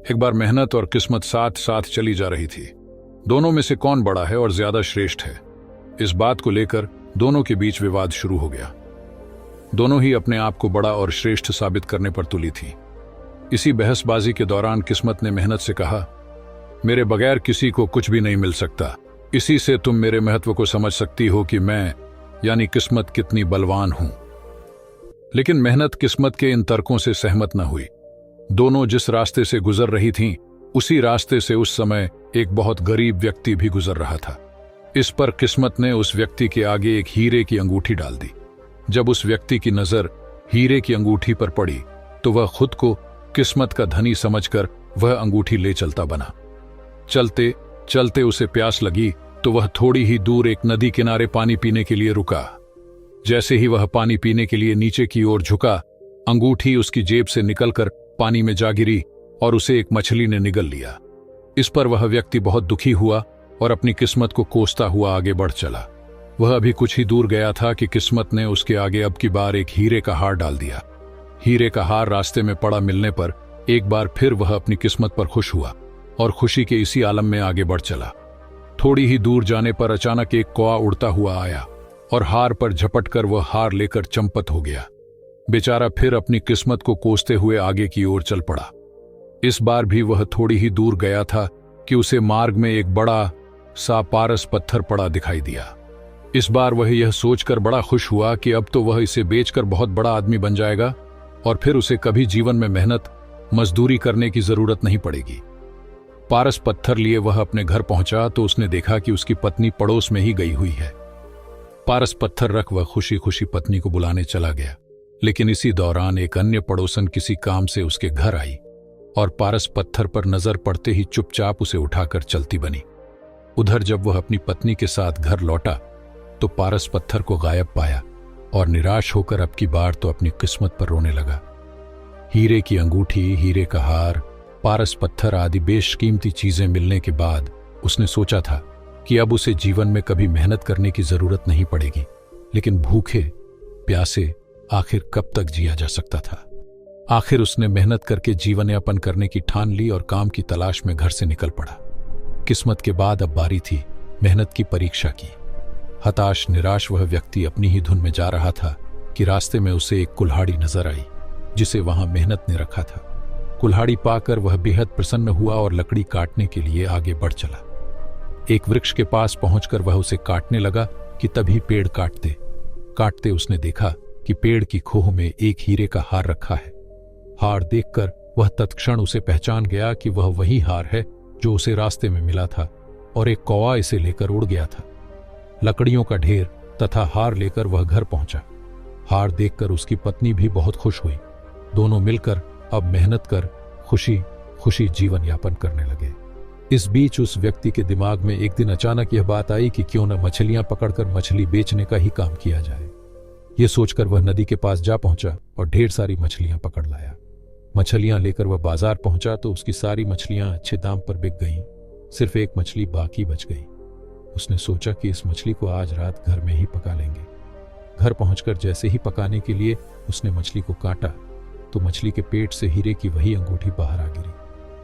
एक बार मेहनत और किस्मत साथ साथ चली जा रही थी। दोनों में से कौन बड़ा है और ज्यादा श्रेष्ठ है, इस बात को लेकर दोनों के बीच विवाद शुरू हो गया। दोनों ही अपने आप को बड़ा और श्रेष्ठ साबित करने पर तुली थी। इसी बहसबाजी के दौरान किस्मत ने मेहनत से कहा, मेरे बगैर किसी को कुछ भी नहीं मिल सकता। इसी से तुम मेरे महत्व को समझ सकती हो कि मैं यानी किस्मत कितनी बलवान हूं। लेकिन मेहनत किस्मत के इन तर्कों से सहमत न हुई। दोनों जिस रास्ते से गुजर रही थीं, उसी रास्ते से उस समय एक बहुत गरीब व्यक्ति भी गुजर रहा था। इस पर किस्मत ने उस व्यक्ति के आगे एक हीरे की अंगूठी डाल दी। जब उस व्यक्ति की नजर हीरे की अंगूठी पर पड़ी तो वह खुद को किस्मत का धनी समझकर वह अंगूठी ले चलता बना। चलते चलते उसे प्यास लगी तो वह थोड़ी ही दूर एक नदी किनारे पानी पीने के लिए रुका। जैसे ही वह पानी पीने के लिए नीचे की ओर झुका, अंगूठी उसकी जेब से निकलकर पानी में जा गिरी और उसे एक मछली ने निगल लिया। इस पर वह व्यक्ति बहुत दुखी हुआ और अपनी किस्मत को कोसता हुआ आगे बढ़ चला। वह अभी कुछ ही दूर गया था कि किस्मत ने उसके आगे अब की बार एक हीरे का हार डाल दिया। हीरे का हार रास्ते में पड़ा मिलने पर एक बार फिर वह अपनी किस्मत पर खुश हुआ और खुशी के इसी आलम में आगे बढ़ चला। थोड़ी ही दूर जाने पर अचानक एक कौवा उड़ता हुआ आया और हार पर झपटकर वह हार लेकर चंपत हो गया। बेचारा फिर अपनी किस्मत को कोसते हुए आगे की ओर चल पड़ा। इस बार भी वह थोड़ी ही दूर गया था कि उसे मार्ग में एक बड़ा सा पारस पत्थर पड़ा दिखाई दिया। इस बार वह यह सोचकर बड़ा खुश हुआ कि अब तो वह इसे बेचकर बहुत बड़ा आदमी बन जाएगा और फिर उसे कभी जीवन में मेहनत मजदूरी करने की जरूरत नहीं पड़ेगी। पारस पत्थर लिए वह अपने घर पहुंचा तो उसने देखा कि उसकी पत्नी पड़ोस में ही गई हुई है। पारस पत्थर रख वह खुशी खुशी पत्नी को बुलाने चला गया, लेकिन इसी दौरान एक अन्य पड़ोसन किसी काम से उसके घर आई और पारस पत्थर पर नजर पड़ते ही चुपचाप उसे उठाकर चलती बनी। उधर जब वह अपनी पत्नी के साथ घर लौटा तो पारस पत्थर को गायब पाया और निराश होकर अब की बार तो अपनी किस्मत पर रोने लगा। हीरे की अंगूठी, हीरे का हार, पारस पत्थर आदि बेशकीमती चीजें मिलने के बाद उसने सोचा था कि अब उसे जीवन में कभी मेहनत करने की जरूरत नहीं पड़ेगी। लेकिन भूखे प्यासे आखिर कब तक जिया जा सकता था। आखिर उसने मेहनत करके जीवन यापन करने की ठान ली और काम की तलाश में घर से निकल पड़ा। किस्मत के बाद अब बारी थी मेहनत की परीक्षा की। हताश निराश वह व्यक्ति अपनी ही धुन में जा रहा था कि रास्ते में उसे एक कुल्हाड़ी नजर आई जिसे वहां मेहनत ने रखा था। कुल्हाड़ी पाकर वह बेहद प्रसन्न हुआ और लकड़ी काटने के लिए आगे बढ़ चला। एक वृक्ष के पास पहुंचकर वह उसे काटने लगा कि तभी पेड़ काटते काटते उसने देखा कि पेड़ की खोह में एक हीरे का हार रखा है। हार देखकर वह तत्क्षण उसे पहचान गया कि वह वही हार है जो उसे रास्ते में मिला था और एक कौवा इसे लेकर उड़ गया था। लकड़ियों का ढेर तथा हार लेकर वह घर पहुंचा। हार देखकर उसकी पत्नी भी बहुत खुश हुई। दोनों मिलकर अब मेहनत कर खुशी खुशी जीवन यापन करने लगे। इस बीच उस व्यक्ति के दिमाग में एक दिन अचानक यह बात आई कि क्यों न मछलियां पकड़कर मछली बेचने का ही काम किया जाए। यह सोचकर वह नदी के पास जा पहुंचा और ढेर सारी मछलियां पकड़ लाया। मछलियां लेकर वह बाजार पहुंचा तो उसकी सारी मछलियां अच्छे दाम पर बिक गईं। सिर्फ एक मछली बाकी बच गई। उसने सोचा कि इस मछली को आज रात घर में ही पका लेंगे। घर पहुंचकर जैसे ही पकाने के लिए उसने मछली को काटा तो मछली के पेट से हीरे की वही अंगूठी बाहर आ गिरी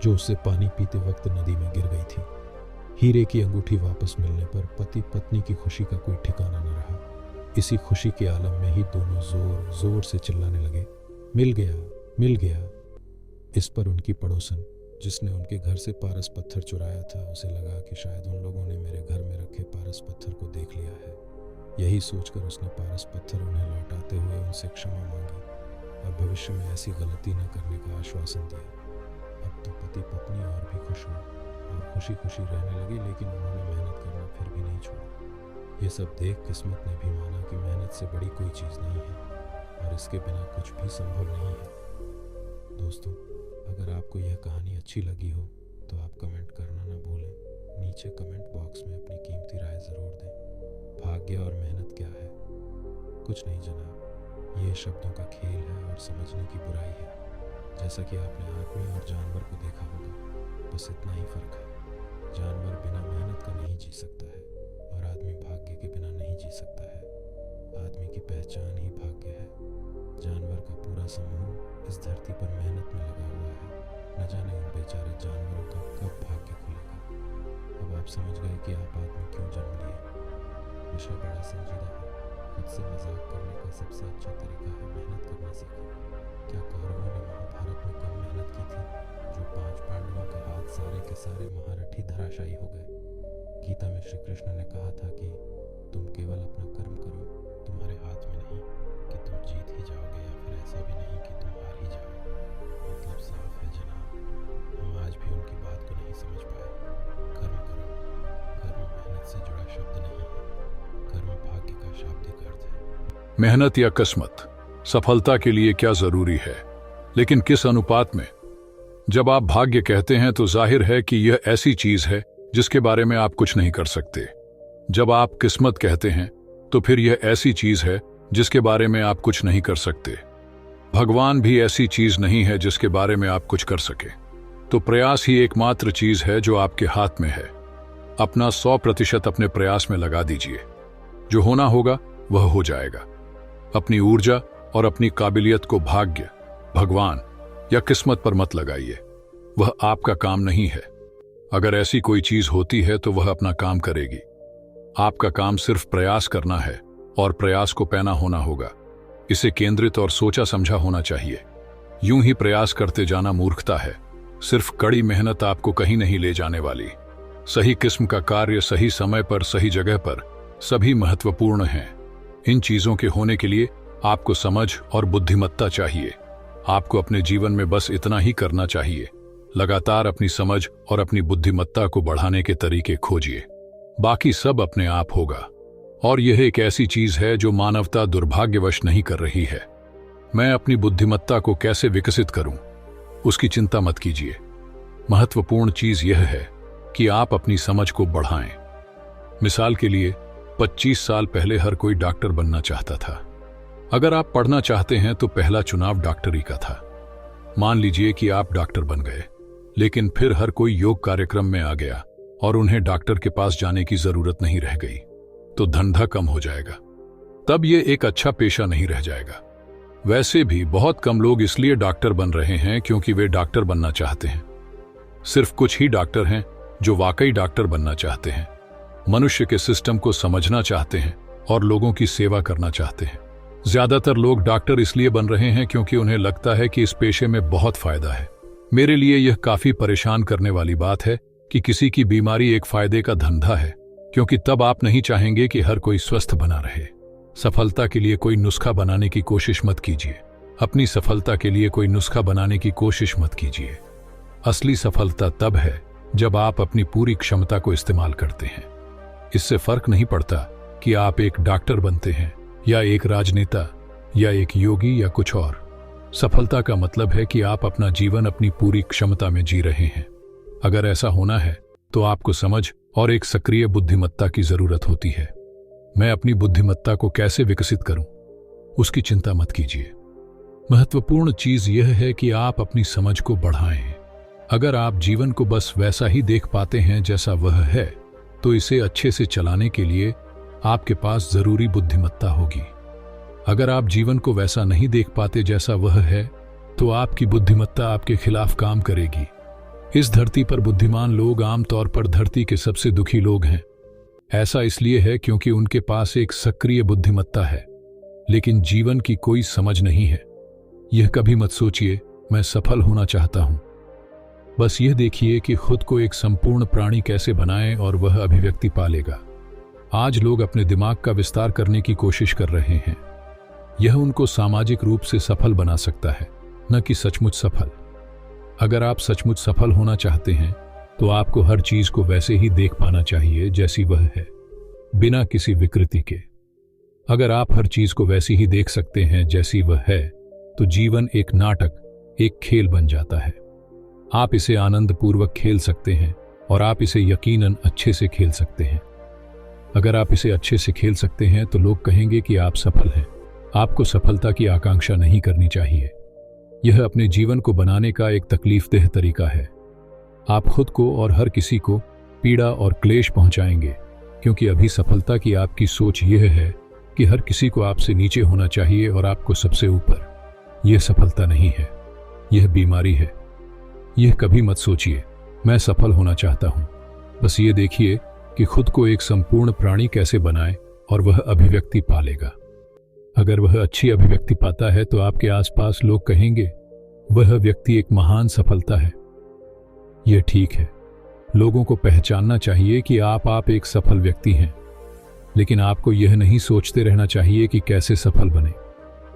जो उससे पानी पीते वक्त नदी में गिर गई थी। हीरे की अंगूठी वापस मिलने पर पति पत्नी की खुशी का कोई ठिकाना न रहा। इसी खुशी के आलम में ही दोनों जोर जोर से चिल्लाने लगे, मिल गया मिल गया। इस पर उनकी पड़ोसन जिसने उनके घर से पारस पत्थर चुराया था, उसे लगा कि शायद उन लोगों ने मेरे घर में रखे पारस पत्थर को देख लिया है। यही सोचकर उसने पारस पत्थर उन्हें लौटाते हुए उनसे क्षमा मांगी और भविष्य में ऐसी गलती न करने का आश्वासन दिया। अब तो पति पत्नी और भी खुश हुए और खुशी खुशी रहने लगे, लेकिन उन्होंने मेहनत करना फिर भी नहीं छोड़ा। ये सब देख किस्मत ने भी माना कि मेहनत से बड़ी कोई चीज़ नहीं है और इसके बिना कुछ भी संभव नहीं है। दोस्तों, अगर आपको यह कहानी अच्छी लगी हो तो आप कमेंट करना न भूलें। नीचे कमेंट बॉक्स में अपनी कीमती राय ज़रूर दें। भाग्य और मेहनत क्या है? कुछ नहीं जनाब, ये शब्दों का खेल है और समझने की बुराई है। जैसा कि आपने आदमी और जानवर को देखा होगा, बस इतना ही फर्क है। जानवर बिना मेहनत का नहीं जी सकता है और आदमी भाग्य के बिना नहीं जी सकता है। आदमी की पहचान ही भाग्य है। जानवर का पूरा समूह इस धरती पर मेहनत में लगा हुआ है न जाने उन बेचारे जानवरों का कब भाग्य खुलेगा। अब आप समझ गए कि आप आदमी क्यों जन्म लिए। विषय बड़ा संजीदा है। खुद से मजाक करने का सबसे अच्छा तरीका है मेहनत करना सीखें। क्या कौरवों ने महाभारत में कम मेहनत की थी जो 5 पांडवों के हाथ सारे के सारे महारथी धराशायी हो गए। गीता में श्री कृष्ण ने कहा था कि तुम केवल अपना कर्म करो, तुम्हारे हाथ में नहीं कि तुम जीत ही जाओगे या फिर ऐसा भी नहीं कि तुम हार ही जाओ। मतलब साफ है जनाब, हम आज भी उनकी बात को नहीं समझ पाए। कर्म करो। कर्म मेहनत से जुड़ा शब्द नहीं है, कर्म भाग्य का शाब्दिक अर्थ है। मेहनत या किस्मत सफलता के लिए क्या जरूरी है, लेकिन किस अनुपात में? जब आप भाग्य कहते हैं तो जाहिर है कि यह ऐसी चीज है जिसके बारे में आप कुछ नहीं कर सकते। जब आप किस्मत कहते हैं तो फिर यह ऐसी चीज है जिसके बारे में आप कुछ नहीं कर सकते। भगवान भी ऐसी चीज नहीं है जिसके बारे में आप कुछ कर सके। तो प्रयास ही एकमात्र चीज है जो आपके हाथ में है। अपना 100% अपने प्रयास में लगा दीजिए। जो होना होगा वह हो जाएगा। अपनी ऊर्जा और अपनी काबिलियत को भाग्य, भगवान या किस्मत पर मत लगाइए। वह आपका काम नहीं है। अगर ऐसी कोई चीज होती है तो वह अपना काम करेगी। आपका काम सिर्फ प्रयास करना है और प्रयास को पैना होना होगा। इसे केंद्रित और सोचा समझा होना चाहिए। यूं ही प्रयास करते जाना मूर्खता है। सिर्फ कड़ी मेहनत आपको कहीं नहीं ले जाने वाली। सही किस्म का कार्य सही समय पर सही जगह पर सभी महत्वपूर्ण हैं। इन चीजों के होने के लिए आपको समझ और बुद्धिमत्ता चाहिए। आपको अपने जीवन में बस इतना ही करना चाहिए। लगातार अपनी समझ और अपनी बुद्धिमत्ता को बढ़ाने के तरीके खोजिए। बाकी सब अपने आप होगा। और यह एक ऐसी चीज है जो मानवता दुर्भाग्यवश नहीं कर रही है। मैं अपनी बुद्धिमत्ता को कैसे विकसित करूं, उसकी चिंता मत कीजिए। महत्वपूर्ण चीज यह है कि आप अपनी समझ को बढ़ाएं। मिसाल के लिए 25 साल पहले हर कोई डॉक्टर बनना चाहता था। अगर आप पढ़ना चाहते हैं तो पहला चुनाव डॉक्टरी का था। मान लीजिए कि आप डॉक्टर बन गए, लेकिन फिर हर कोई योग कार्यक्रम में आ गया और उन्हें डॉक्टर के पास जाने की जरूरत नहीं रह गई, तो धंधा कम हो जाएगा। तब यह एक अच्छा पेशा नहीं रह जाएगा। वैसे भी बहुत कम लोग इसलिए डॉक्टर बन रहे हैं क्योंकि वे डॉक्टर बनना चाहते हैं। सिर्फ कुछ ही डॉक्टर हैं जो वाकई डॉक्टर बनना चाहते हैं, मनुष्य के सिस्टम को समझना चाहते हैं और लोगों की सेवा करना चाहते हैं। ज्यादातर लोग डॉक्टर इसलिए बन रहे हैं क्योंकि उन्हें लगता है कि इस पेशे में बहुत फायदा है। मेरे लिए यह काफी परेशान करने वाली बात है कि किसी की बीमारी एक फायदे का धंधा है, क्योंकि तब आप नहीं चाहेंगे कि हर कोई स्वस्थ बना रहे। सफलता के लिए कोई नुस्खा बनाने की कोशिश मत कीजिए। अपनी सफलता के लिए कोई नुस्खा बनाने की कोशिश मत कीजिए। असली सफलता तब है जब आप अपनी पूरी क्षमता को इस्तेमाल करते हैं। इससे फर्क नहीं पड़ता कि आप एक डॉक्टर बनते हैं या एक राजनेता या एक योगी या कुछ और। सफलता का मतलब है कि आप अपना जीवन अपनी पूरी क्षमता में जी रहे हैं। अगर ऐसा होना है तो आपको समझ और एक सक्रिय बुद्धिमत्ता की जरूरत होती है। मैं अपनी बुद्धिमत्ता को कैसे विकसित करूं, उसकी चिंता मत कीजिए। महत्वपूर्ण चीज यह है कि आप अपनी समझ को बढ़ाएं। अगर आप जीवन को बस वैसा ही देख पाते हैं जैसा वह है, तो इसे अच्छे से चलाने के लिए आपके पास जरूरी बुद्धिमत्ता होगी। अगर आप जीवन को वैसा नहीं देख पाते जैसा वह है, तो आपकी बुद्धिमत्ता आपके खिलाफ काम करेगी। इस धरती पर बुद्धिमान लोग आमतौर पर धरती के सबसे दुखी लोग हैं। ऐसा इसलिए है क्योंकि उनके पास एक सक्रिय बुद्धिमत्ता है, लेकिन जीवन की कोई समझ नहीं है। यह कभी मत सोचिए मैं सफल होना चाहता हूं। बस यह देखिए कि खुद को एक संपूर्ण प्राणी कैसे बनाएं और वह अभिव्यक्ति पालेगा। आज लोग अपने दिमाग का विस्तार करने की कोशिश कर रहे हैं। यह उनको सामाजिक रूप से सफल बना सकता है, न कि सचमुच सफल। अगर आप सचमुच सफल होना चाहते हैं तो आपको हर चीज को वैसे ही देख पाना चाहिए जैसी वह है, बिना किसी विकृति के। अगर आप हर चीज को वैसी ही देख सकते हैं जैसी वह है, तो जीवन एक नाटक, एक खेल बन जाता है। आप इसे आनंदपूर्वक खेल सकते हैं और आप इसे यकीनन अच्छे से खेल सकते हैं। अगर आप इसे अच्छे से खेल सकते हैं तो लोग कहेंगे कि आप सफल हैं। आपको सफलता की आकांक्षा नहीं करनी चाहिए। यह अपने जीवन को बनाने का एक तकलीफदेह तरीका है। आप खुद को और हर किसी को पीड़ा और क्लेश पहुंचाएंगे, क्योंकि अभी सफलता की आपकी सोच यह है कि हर किसी को आपसे नीचे होना चाहिए और आपको सबसे ऊपर। यह सफलता नहीं है, यह बीमारी है। यह कभी मत सोचिए मैं सफल होना चाहता हूं। बस ये देखिए कि खुद को एक संपूर्ण प्राणी कैसे बनाए और वह अभिव्यक्ति पालेगा। अगर वह अच्छी अभिव्यक्ति पाता है तो आपके आसपास लोग कहेंगे वह व्यक्ति एक महान सफलता है। यह ठीक है, लोगों को पहचानना चाहिए कि आप एक सफल व्यक्ति हैं, लेकिन आपको यह नहीं सोचते रहना चाहिए कि कैसे सफल बने।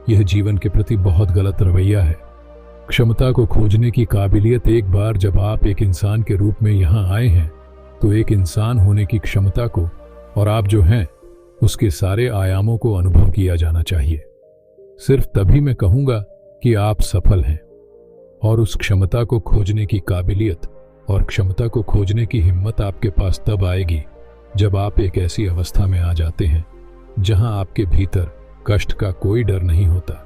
यह जीवन के प्रति बहुत गलत रवैया है। क्षमता को खोजने की काबिलियत, एक बार जब आप एक इंसान के रूप में यहां आए हैं तो एक इंसान होने की क्षमता को और आप जो हैं उसके सारे आयामों को अनुभव किया जाना चाहिए। सिर्फ तभी मैं कहूंगा कि आप सफल हैं। और उस क्षमता को खोजने की काबिलियत और क्षमता को खोजने की हिम्मत आपके पास तब आएगी जब आप एक ऐसी अवस्था में आ जाते हैं जहां आपके भीतर कष्ट का कोई डर नहीं होता।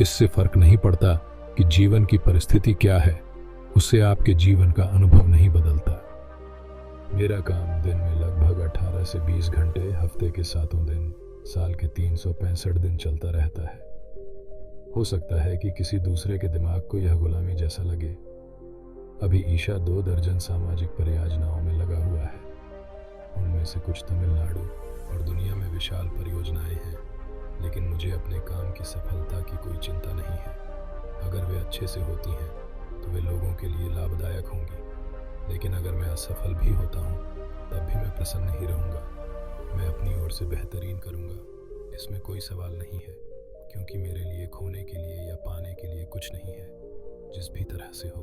इससे फर्क नहीं पड़ता कि जीवन की परिस्थिति क्या है, उससे आपके जीवन का अनुभव नहीं बदलता। मेरा काम दिन में लगभग 18 से 20 घंटे, हफ्ते के 7 दिन, साल के 365 दिन चलता रहता है। हो सकता है कि किसी दूसरे के दिमाग को यह गुलामी जैसा लगे। अभी ईशा 2 दर्जन सामाजिक परियोजनाओं में लगा हुआ है। उनमें से कुछ तमिलनाडु और दुनिया में विशाल परियोजनाएं हैं, लेकिन मुझे अपने काम की सफलता की कोई चिंता नहीं है। अगर वे अच्छे से होती हैं तो वे लोगों के लिए लाभदायक होंगी, लेकिन अगर मैं असफल भी होता हूँ तब भी मैं प्रसन्न ही रहूँगा। मैं अपनी ओर से बेहतरीन करूँगा, इसमें कोई सवाल नहीं है, क्योंकि मेरे लिए खोने के लिए या पाने के लिए कुछ नहीं है, जिस भी तरह से हो।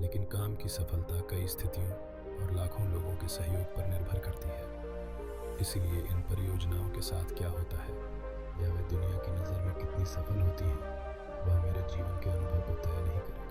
लेकिन काम की सफलता कई स्थितियों और लाखों लोगों के सहयोग पर निर्भर करती है। इसीलिए इन परियोजनाओं के साथ क्या होता है या वे दुनिया की नज़र में कितनी सफल होती हैं, वह मेरे जीवन के अनुभव को तय नहीं करेगा।